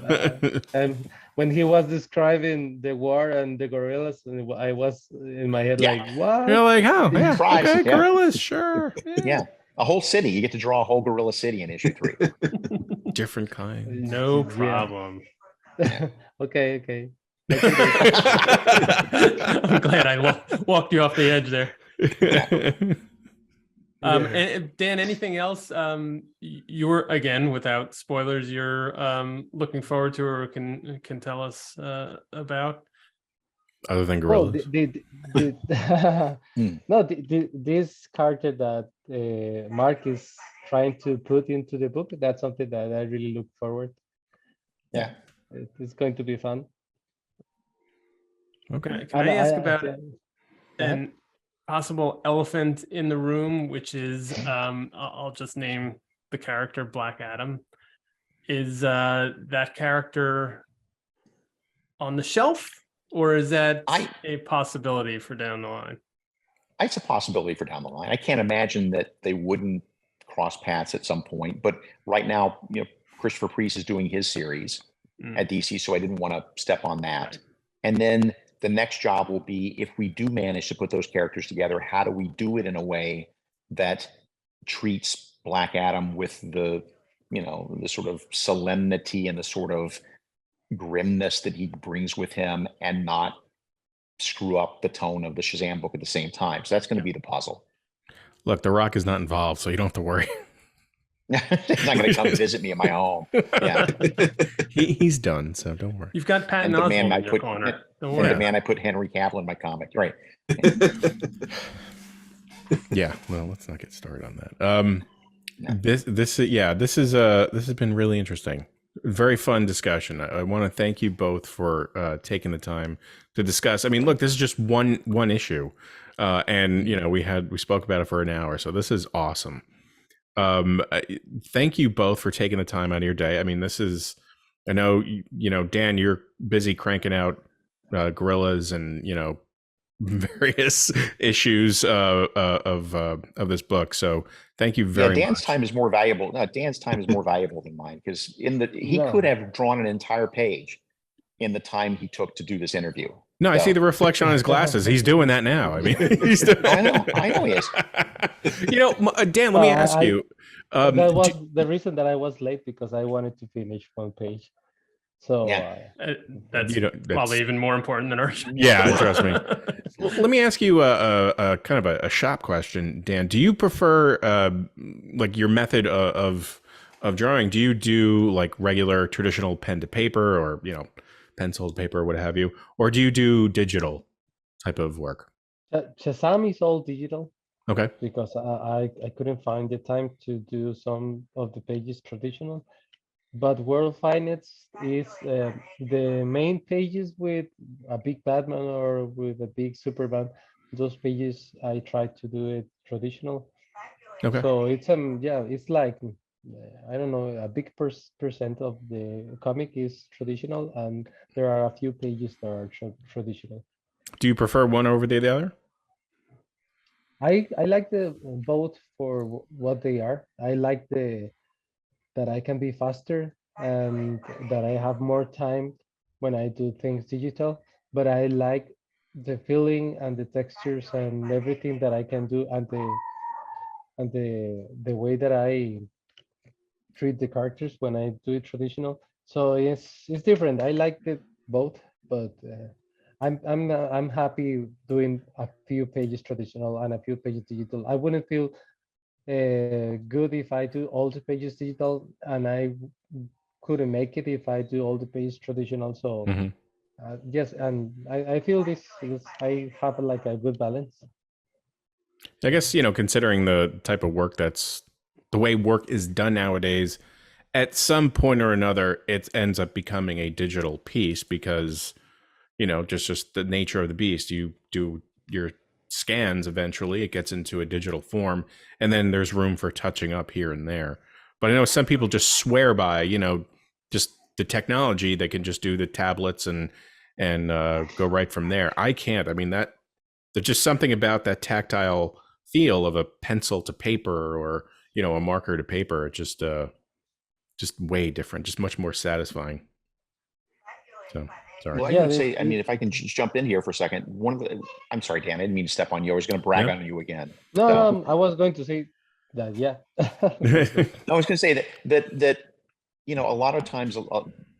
And when he was describing the war and the gorillas, I was in my head like, what? You're like, oh, yeah, Surprise, okay, yeah. gorillas, sure. Yeah. A whole city. You get to draw a whole Gorilla City in issue 3. Different kind. No problem. Okay. I'm glad I walked you off the edge there. And Dan, anything else you're, again, without spoilers, you're looking forward to or can tell us about? Other than gorillas? This character that Mark is trying to put into the book, that's something that I really look forward. Yeah. It's going to be fun. Okay. Can I ask about an possible elephant in the room, which is, I'll just name the character Black Adam. Is that character on the shelf, or is that a possibility for down the line? It's a possibility for down the line. I can't imagine that they wouldn't cross paths at some point. But right now, Christopher Priest is doing his series at DC, so I didn't want to step on that. And then the next job will be, if we do manage to put those characters together, how do we do it in a way that treats Black Adam with the sort of solemnity and the sort of grimness that he brings with him, and not screw up the tone of the Shazam book at the same time. So that's going to be the puzzle. Look, The Rock is not involved, so you don't have to worry. He's not going to come visit me at my home. Yeah. He's done, so don't worry. You've got Patton Oswalt in your corner. Don't worry. The man I put Henry Cavill in my comic. Right. Yeah. Well, let's not get started on that. This has been really interesting. Very fun discussion. I want to thank you both for taking the time to discuss. I mean, look, this is just one issue, and we spoke about it for an hour, so this is awesome. Thank you both for taking the time out of your day. I mean, this is, I know, Dan, you're busy cranking out gorillas and various issues of this book. So thank you very much. Dan's time is more valuable. Dan's time is more valuable than mine, because he could have drawn an entire page in the time he took to do this interview. No, I see the reflection on his glasses. He's doing that now. I mean, I know he is. Dan, let me ask you. That was the reason that I was late, because I wanted to finish one page. So that's probably even more important than our. Yeah, trust me. Let me ask you a kind of a shop question, Dan. Do you prefer like your method of drawing? Do you do like regular traditional pen to paper, or pencil to paper, what have you, or do you do digital type of work? Shazam is all digital. Okay. Because I couldn't find the time to do some of the pages traditional. but World Finance is the main pages with a big Batman or with a big Superman. Those pages I try to do it traditional. Okay. So it's yeah, it's like I don't know, a big percent of the comic is traditional, and there are a few pages that are traditional. Do you prefer one over the other? I like the both for what they are. I like that I can be faster and that I have more time when I do things digital, but I like the feeling and the textures and everything that I can do, and the way that I treat the characters when I do it traditional. So it's different. I like it both, but I'm happy doing a few pages traditional and a few pages digital. I wouldn't feel good if I do all the pages digital, and I couldn't make it if I do all the pages traditional. So Mm-hmm. yes, and I feel this I have like a good balance. I guess, considering the type of work the way work is done nowadays, at some point or another, it ends up becoming a digital piece because, just the nature of the beast. You do your scans, eventually it gets into a digital form, and then there's room for touching up here and there. But I know some people just swear by, just the technology. They can just do the tablets and go right from there. I can't. I mean, there's just something about that tactile feel of a pencil to paper, or a marker to paper. It just way different, just much more satisfying. So sorry. Well, I Yeah, would say, I mean, if I can just jump in here for a second, I'm sorry, Dan, I didn't mean to step on you. I was going to brag No. on you again. no, So- I was going to say that, yeah. I was going to say that a lot of times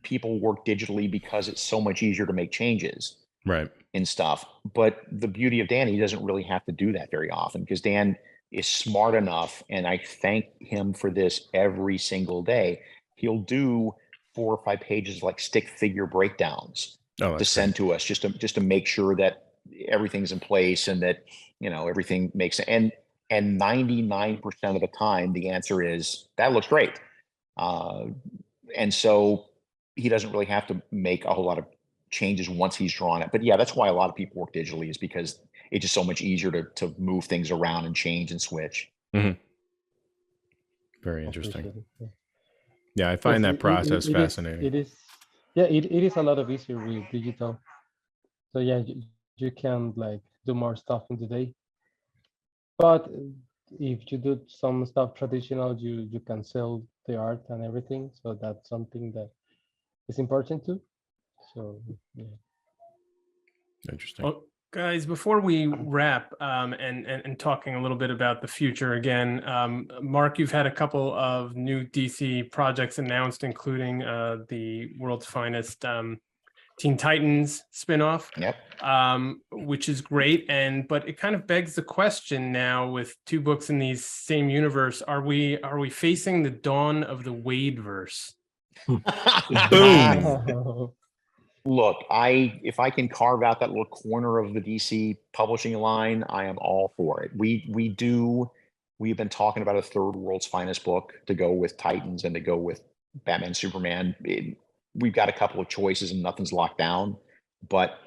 people work digitally because it's so much easier to make changes Right. and stuff. But the beauty of Dan, he doesn't really have to do that very often, because Dan is smart enough, and I thank him for this every single day. He'll do 4 or 5 pages like stick figure breakdowns Oh, to that's send to us, just to make sure that everything's in place and that everything makes sense. And 99% of the time, the answer is that looks great. And so he doesn't really have to make a whole lot of changes once he's drawn it. But yeah, that's why a lot of people work digitally, is because it's just so much easier to move things around and change and switch. Mm-hmm. Very interesting. Appreciate it, yeah. Yeah, I find Yes, that process fascinating. It is, yeah, it is a lot of easier with digital. So yeah, you can like do more stuff in the day. But if you do some stuff traditional, you can sell the art and everything. So that's something that is important too. So yeah. Interesting. Well, guys, before we wrap and talking a little bit about the future again, Mark, you've had a couple of new DC projects announced, including the World's Finest Teen Titans spinoff. Yep. Which is great, but it kind of begs the question now, with 2 books in the same universe, are we facing the dawn of the Waid-verse? Boom. Look, if I can carve out that little corner of the DC publishing line, I am all for it. We've been talking about a 3rd World's Finest book to go with Titans and to go with Batman, Superman. We've got a couple of choices and nothing's locked down, but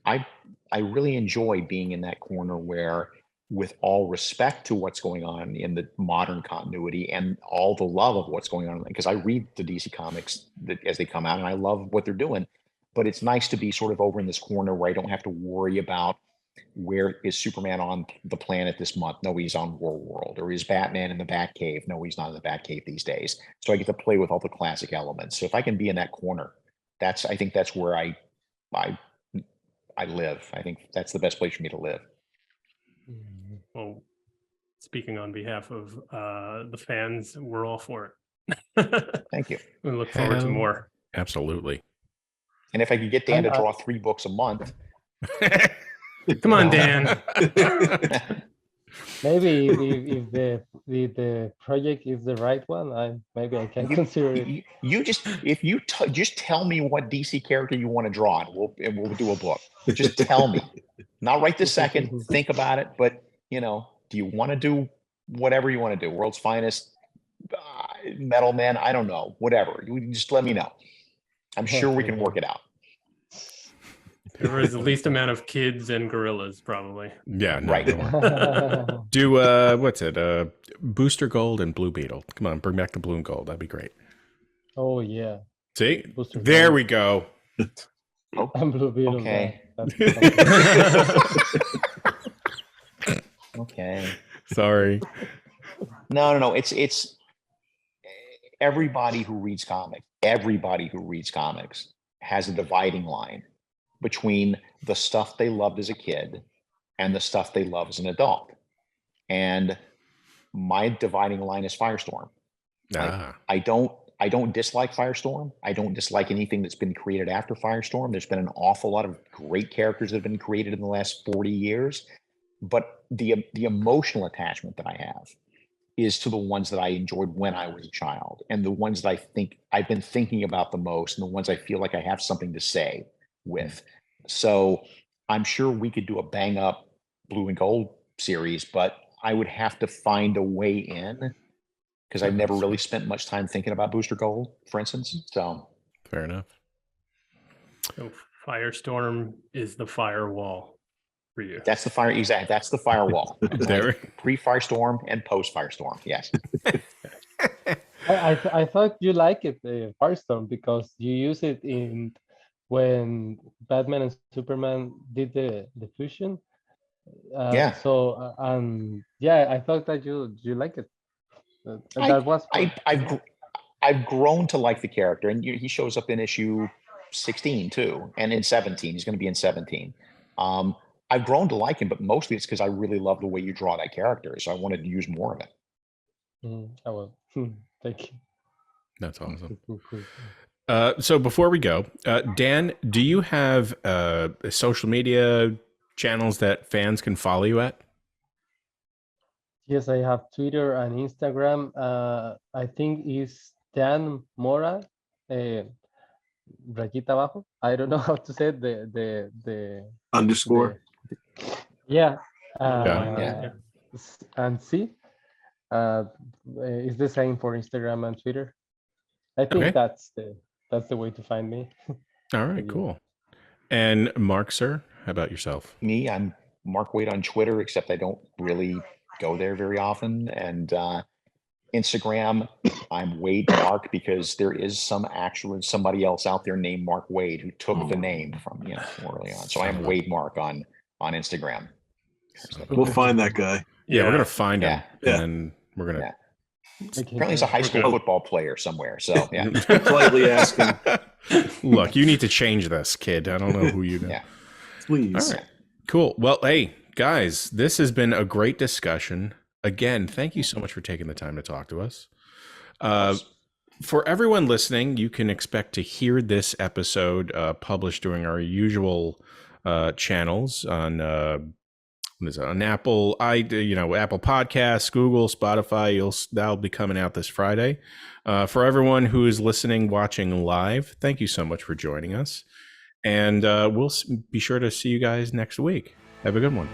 I really enjoy being in that corner where, with all respect to what's going on in the modern continuity and all the love of what's going on, because I read the DC comics as they come out and I love what they're doing, but it's nice to be sort of over in this corner where I don't have to worry about, where is Superman on the planet this month? No, he's on World. Or is Batman in the Batcave? No, he's not in the Batcave these days. So I get to play with all the classic elements. So if I can be in that corner, I think that's where I live. I think that's the best place for me to live. Well, speaking on behalf of the fans, we're all for it. Thank you. We look forward to more. Absolutely. And if I could get Dan to draw 3 books a month. Come on, Dan. Maybe if the project is the right one, maybe I can consider it. You just just tell me what DC character you want to draw, and we'll do a book. Just tell me. Not right this second. Think about it. But do you want to do whatever you want to do? World's Finest. Metal Man, I don't know, whatever. You just let me know. I'm sure we can work it out. There was the least amount of kids and gorillas, probably. Yeah, no, Right. don't worry. Do what's it? Booster Gold and Blue Beetle. Come on, bring back the Blue and Gold. That'd be great. Oh yeah. See, Booster there Gold. we go. And Blue Beetle. Okay. Yeah. Okay. Sorry. No. It's everybody who reads comics. Everybody who reads comics has a dividing line between the stuff they loved as a kid and the stuff they love as an adult. And my dividing line is Firestorm. Like, I don't dislike Firestorm. I don't dislike anything that's been created after Firestorm. There's been an awful lot of great characters that have been created in the last 40 years. But the emotional attachment that I have is to the ones that I enjoyed when I was a child, and the ones that I think I've been thinking about the most, and the ones I feel like I have something to say with. So I'm sure we could do a bang up Blue and Gold series, but I would have to find a way in, because I've never really spent much time thinking about Booster Gold, for instance. So Fair enough. So Firestorm is the firewall for you. that's the fire. Exactly. That's the firewall. There. Pre-Firestorm and post-Firestorm. Yes. I thought you like it, Firestorm, because you use it in when Batman and Superman did the fusion. Yeah. So yeah, I thought that you like it. That was fun. I've grown to like the character, and he shows up in issue 16 too, and in 17. He's going to be in 17. I've grown to like him, but mostly it's because I really love the way you draw that character, so I wanted to use more of it. I will. Thank you. That's awesome. Cool. So before we go, Dan, do you have social media channels that fans can follow you at? Yes, I have Twitter and Instagram. I think is Dan Mora, rayita abajo. I don't know how to say it, the Underscore. yeah. Yeah. And see, it's the same for Instagram and Twitter. I think Okay. that's the way to find me. All right, Yeah. cool. And Mark, sir, how about yourself? Me, I'm Mark Waid on Twitter, except I don't really go there very often. And Instagram, I'm Wade Mark, because there is somebody else out there named Mark Wade who took the name from early on. So I am Wade Mark on Instagram. We'll find that guy. Yeah, we're gonna find him, Yeah. and then we're gonna. Yeah. Apparently, he's a high school football player somewhere. So yeah. Politely asking. Look, you need to change this, kid. I don't know who you know. Yeah. Please. All right. Cool. Well, hey, guys, this has been a great discussion. Again, thank you so much for taking the time to talk to us. For everyone listening, you can expect to hear this episode published during our usual channels on on Apple, Apple Podcasts, Google, Spotify. That'll be coming out this Friday. For everyone who is listening, watching live, thank you so much for joining us. And we'll be sure to see you guys next week. Have a good one.